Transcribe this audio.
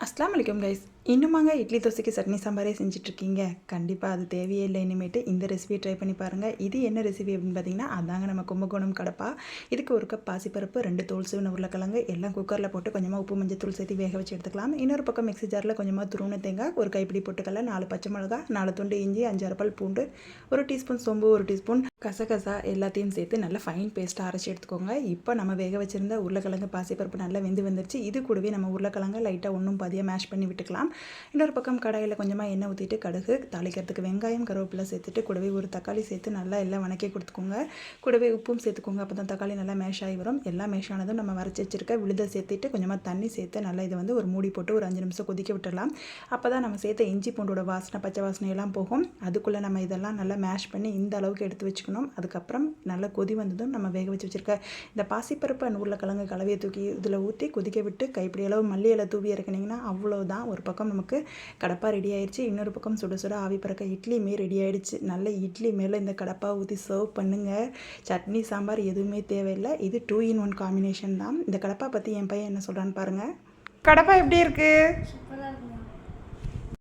அஸ்லாம் வலைக்கம் கைஸ். இன்னுமாங்க இட்லி தோசைக்கு சட்னி சாம்பாரே செஞ்சிட்ருக்கீங்க? கண்டிப்பாக அது தேவையே இல்லை. இனிமேட்டு இந்த ரெசிபியை ட்ரை பண்ணி பாருங்கள். இது என்ன ரெசிபி அப்படின்னு பார்த்தீங்கன்னா, அதாங்க நம்ம கும்பகோணம் கடப்பா. இதுக்கு ஒரு கப் பாசிப்பருப்பு, 2 தோல் சீவின உருளைக்கிழங்கு எல்லாம் குக்கரில் போட்டு கொஞ்சமாக உப்பு மஞ்சள் சேர்த்து வேக வச்சு எடுத்துக்கலாம். இன்னொரு பக்கம் மிக்ஸி ஜாரில் கொஞ்சமாக துருவன தேங்காய், ஒரு கைப்பிடி பொட்டுக்கடலை, 4 பச்சை மிளகா, 4 துண்டு இஞ்சி, 5 பல் பூண்டு, 1 டீஸ்பூன் சோம்பு, 1 டீஸ்பூன் கசகசா எல்லாத்தையும் சேர்த்து நல்லா ஃபைன் பேஸ்ட்டாக அரைச்சி எடுத்துக்கோங்க. இப்போ நம்ம வேக வச்சுருந்த உருளைக்கிழங்கு பாசிப்பருப்பு நல்லா வந்துருச்சு. இது கூடவே நம்ம உருளைக்கிழங்கு லைட்டாக ஒன்றும் பாதியாக மேஷ் பண்ணி விட்டுக்கலாம். இன்னொரு பக்கம் கடாயில் கொஞ்சமாக எண்ணெய் ஊற்றிட்டு கடுகு தாளிக்கிறதுக்கு வெங்காயம் கருவேப்பிலை சேர்த்துட்டு கூடவே ஒரு தக்காளி சேர்த்து நல்லா எல்லாம் வணக்கி கொடுத்துக்கோங்க. கூடவே உப்பும் சேர்த்துக்கோங்க. அப்போ தான் தக்காளி நல்லா மேஷ் ஆகி வரும். எல்லாம் மேஷ் ஆனதும் நம்ம வரைச்சி வச்சிருக்க விழுதை சேர்த்துட்டு கொஞ்சமாக தண்ணி சேர்த்து நல்லா இதை ஒரு மூடி போட்டு ஒரு 5 நிமிஷம் கொதிக்க விட்டுடலாம். அப்போ தான் நம்ம சேர்த்த இஞ்சி பூண்டோட வாசனை பச்சை வாசனை எல்லாம் போகும். அதுக்குள்ளே நம்ம இதெல்லாம் நல்லா மேஷ் பண்ணி இந்த அளவுக்கு எடுத்து வச்சுக்கணும். அதுக்கப்புறம் நல்லா கொதி வந்ததும் நம்ம வேக வச்சு வச்சுருக்க இந்த பாசிப்பருப்பு அண்ட் உருளைக்கிழங்கு கலவையை தூக்கி இதில் ஊற்றி கொதிக்க விட்டு கைப்பிடி அளவு மல்லி இலை தூவி இறக்குனீங்கன்னா அவ்வளோதான். ஒரு பக்கம் நமக்கு கடப்பா ரெடி ஆயிடுச்சு. இன்னொரு பக்கம் சுட சுட ஆவி பறக்க இட்லியுமே ரெடி ஆயிடுச்சு. நல்ல இட்லி மேலே இந்த கடப்பா ஊற்றி சர்வ் பண்ணுங்கள். சட்னி சாம்பார் எதுவுமே தேவையில்லை. இது 2 in 1 காம்பினேஷன் தான். இந்த கடப்பா பற்றி என் பையன் என்ன சொல்கிறான்னு பாருங்கள். கடப்பா எப்படி இருக்குது?